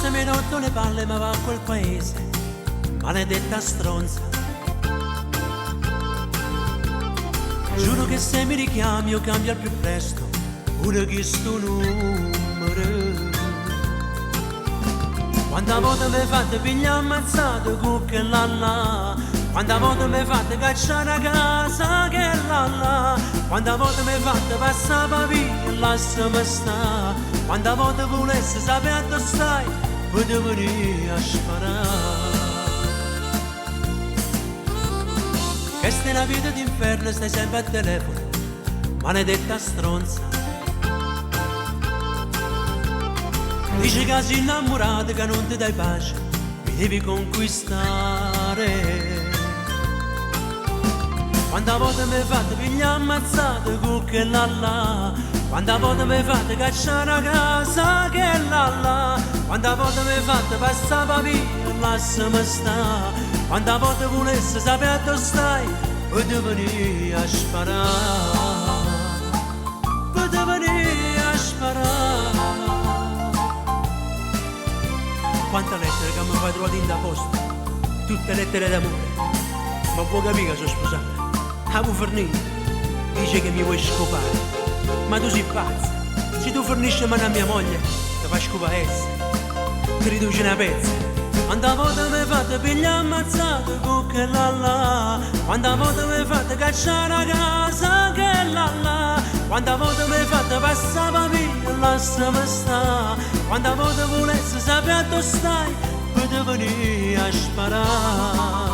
se mi hai rotto le palle ma va a quel paese, maledetta stronza. Giuro che se mi richiami io cambio al più presto pure chi sto numero. Quanta volta mi fate pigliare ammazzato cucca e là, quanta volta mi fate cacciare a casa che là, quanta volta mi fate passare per via e lasciami sta, quanta volta volessi sapere dove stai poi ti venire a sparare. Che stai una vita d'inferno, stai sempre al telefono, maledetta stronza. Dici che sei innamorato, che non ti dai pace, mi devi conquistare. Quanta volta mi fate pigliare ammazzato, cucca e là, quanta volta mi fate cacciare a casa che là, quanta volta mi fate passare per via e lasciami sta, quanta volta volessi sapere dove stai poi ti venire a sparare, poi ti venire a sparare. Quante lettere che mi fai trovare in da posto, tutte lettere d'amore, ma puoi capire che sono sposato. A Fornini dice che mi vuoi scopare, ma tu sei pazza, se tu fornisci mano a mia moglie ti fai scopare essa, ti riduci una pezza. Quanta volta mi fate pigliare ammazzato cucca e là, quanta volta mi fate cacciare a casa che là, quanta volta mi fate passare per via e lasciami sta, quanta volta volessi sapere dove stai poi ti venire a sparare.